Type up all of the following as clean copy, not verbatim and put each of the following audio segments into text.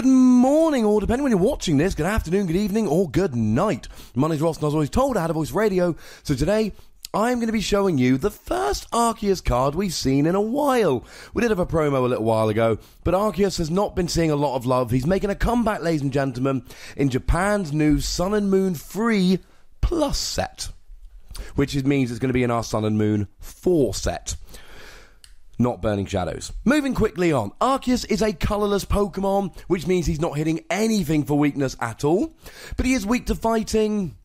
Good morning, or depending when you're watching this, good afternoon, good evening, or good night. My name's Ross, and I was always told I had a voice radio, so today I'm going to be showing you the first Arceus card we've seen in a while. We did have a promo a little while ago, but Arceus has not been seeing a lot of love. He's making a comeback, ladies and gentlemen, in Japan's new Sun and Moon Free Plus set, which means it's going to be in our Sun and Moon 4 set. Not Burning Shadows. Moving quickly on. Arceus is a colourless Pokemon, which means he's not hitting anything for weakness at all. But he is weak to fighting,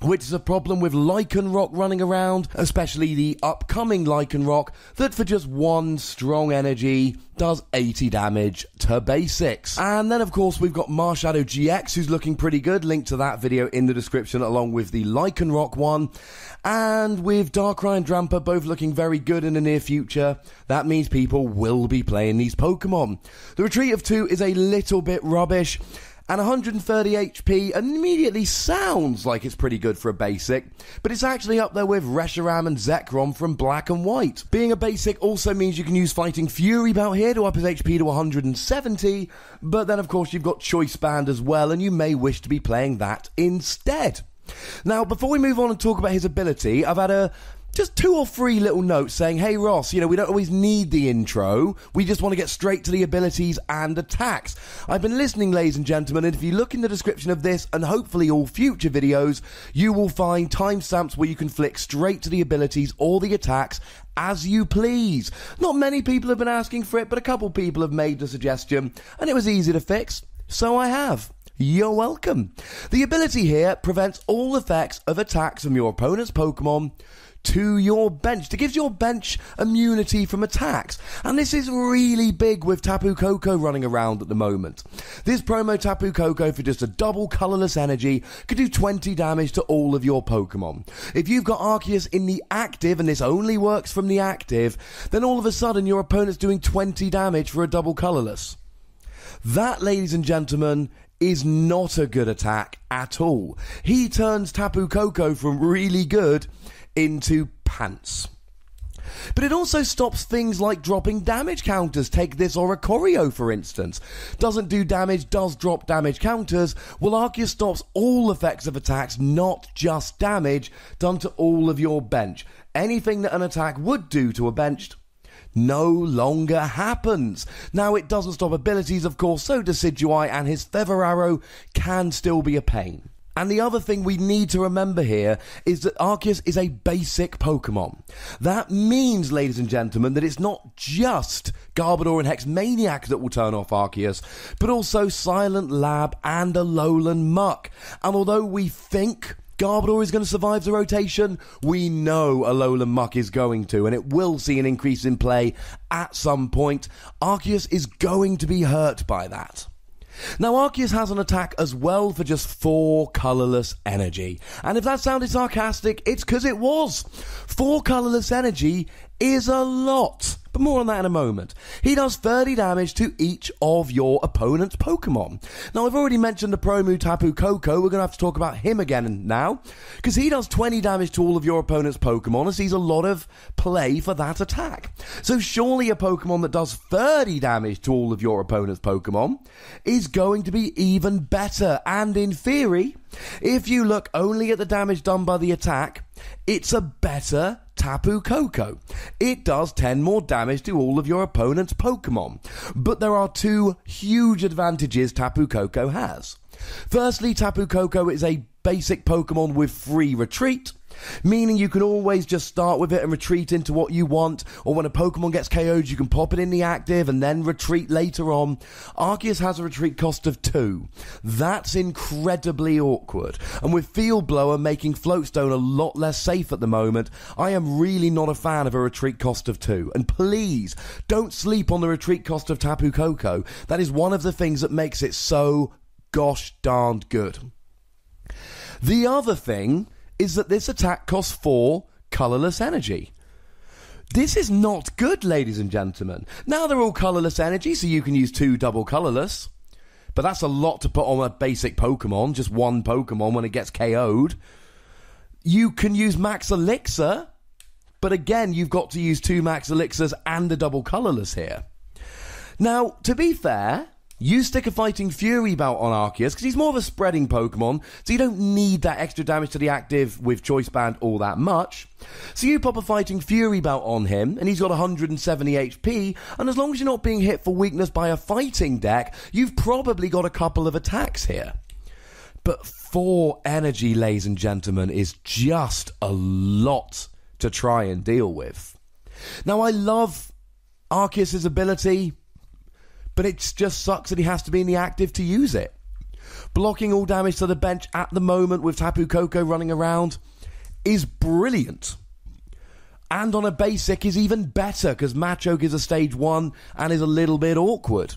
which is a problem with Lycanroc running around, especially the upcoming Lycanroc, that for just one strong energy does 80 damage to basics. And then of course we've got Marshadow GX, who's looking pretty good, link to that video in the description along with the Lycanroc one. And with Darkrai and Drampa both looking very good in the near future, that means people will be playing these Pokemon. The Retreat of 2 is a little bit rubbish, and 130 HP immediately sounds like it's pretty good for a basic, but it's actually up there with Reshiram and Zekrom from Black and White. Being a basic also means you can use Fighting Fury Belt here to up his HP to 170, but then of course you've got Choice Band as well, and you may wish to be playing that instead. Now, before we move on and talk about his ability, I've had just 2 or 3 little notes saying, hey Ross, we don't always need the intro, we just want to get straight to the abilities and attacks. I've been listening, ladies and gentlemen, and if you look in the description of this and hopefully all future videos, you will find timestamps where you can flick straight to the abilities or the attacks as you please. Not many people have been asking for it, but a couple people have made the suggestion, and it was easy to fix, so I have. You're welcome. The ability here prevents all effects of attacks from your opponent's Pokemon to your bench. It gives your bench immunity from attacks. And this is really big with Tapu Koko running around at the moment. This promo Tapu Koko for just a double colourless energy could do 20 damage to all of your Pokemon. If you've got Arceus in the active, and this only works from the active, then all of a sudden your opponent's doing 20 damage for a double colourless. That, ladies and gentlemen, is not a good attack at all. He turns Tapu Koko from really good into pants. But it also stops things like dropping damage counters. Take this Oricorio, for instance. Doesn't do damage, does drop damage counters. Well, Arceus stops all effects of attacks, not just damage, done to all of your bench. Anything that an attack would do to a benched no longer happens. Now, it doesn't stop abilities, of course, so Decidueye and his Feather Arrow can still be a pain. And the other thing we need to remember here is that Arceus is a basic Pokemon. That means, ladies and gentlemen, that it's not just Garbodor and Hexmaniac that will turn off Arceus, but also Silent Lab and Alolan Muck. And although we think Garbodor is going to survive the rotation, we know Alolan Muck is going to, and it will see an increase in play at some point. Arceus is going to be hurt by that. Now, Arceus has an attack as well for just 4 colourless energy. And if that sounded sarcastic, it's because it was. 4 colourless energy is a lot. But more on that in a moment. He does 30 damage to each of your opponent's Pokemon. Now, I've already mentioned the Pro move Tapu Koko. We're going to have to talk about him again now, because he does 20 damage to all of your opponent's Pokemon and sees a lot of play for that attack. So surely a Pokemon that does 30 damage to all of your opponent's Pokemon is going to be even better. And in theory, if you look only at the damage done by the attack, it's a better Tapu Koko. It does 10 more damage to all of your opponent's Pokemon. But there are 2 huge advantages Tapu Koko has. Firstly, Tapu Koko is a basic Pokemon with free retreat, meaning you can always just start with it and retreat into what you want, or when a Pokemon gets KO'd you can pop it in the active and then retreat later on. Arceus has a retreat cost of 2. That's incredibly awkward, and with Field Blower making Floatstone a lot less safe at the moment, I am really not a fan of a retreat cost of 2. And please, don't sleep on the retreat cost of Tapu Koko. That is one of the things that makes it so gosh darned good. The other thing is that this attack costs 4 colourless energy. This is not good, ladies and gentlemen. Now they're all colourless energy, so you can use 2 double colourless. But that's a lot to put on a basic Pokemon, just one Pokemon when it gets KO'd. You can use Max Elixir, but again, you've got to use 2 Max Elixirs and a double colourless here. Now, to be fair, You stick a Fighting Fury Belt on Arceus because he's more of a spreading Pokemon, so you don't need that extra damage to the active with Choice Band all that much. So you pop a Fighting Fury Belt on him, and he's got 170 HP, and as long as you're not being hit for weakness by a fighting deck, you've probably got a couple of attacks here. But 4 energy, ladies and gentlemen, is just a lot to try and deal with. Now, I love Arceus' ability, but it just sucks that he has to be in the active to use it. Blocking all damage to the bench at the moment with Tapu Koko running around is brilliant. And on a basic is even better because Machoke is a stage 1 and is a little bit awkward.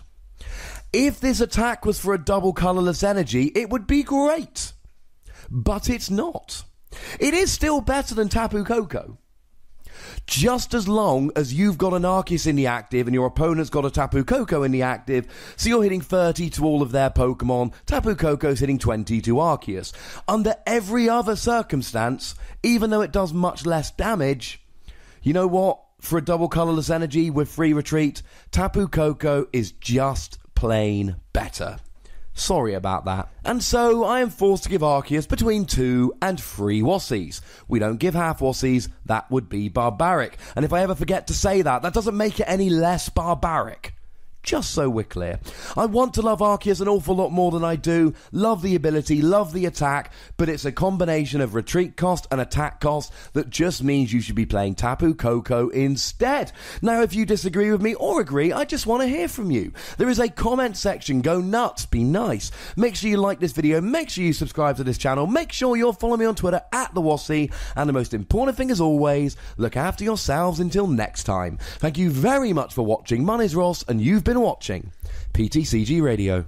If this attack was for a double colourless energy, it would be great. But it's not. It is still better than Tapu Koko. Just as long as you've got an Arceus in the active and your opponent's got a Tapu Koko in the active, so you're hitting 30 to all of their Pokemon, Tapu Koko's hitting 20 to Arceus. Under every other circumstance, even though it does much less damage, you know what? For a double colourless energy with free retreat, Tapu Koko is just plain better. Sorry about that. And so I am forced to give Arceus between 2 and 3 Wassies. We don't give half Wassies, that would be barbaric. And if I ever forget to say that, that doesn't make it any less barbaric. Just so we're clear. I want to love Arceus an awful lot more than I do. Love the ability, love the attack, but it's a combination of retreat cost and attack cost that just means you should be playing Tapu Koko instead. Now, if you disagree with me or agree, I just want to hear from you. There is a comment section. Go nuts. Be nice. Make sure you like this video. Make sure you subscribe to this channel. Make sure you'll follow me on Twitter @TheWassie. And the most important thing as always, look after yourselves until next time. Thank you very much for watching. My name's Ross, and you've been watching PTCG Radio.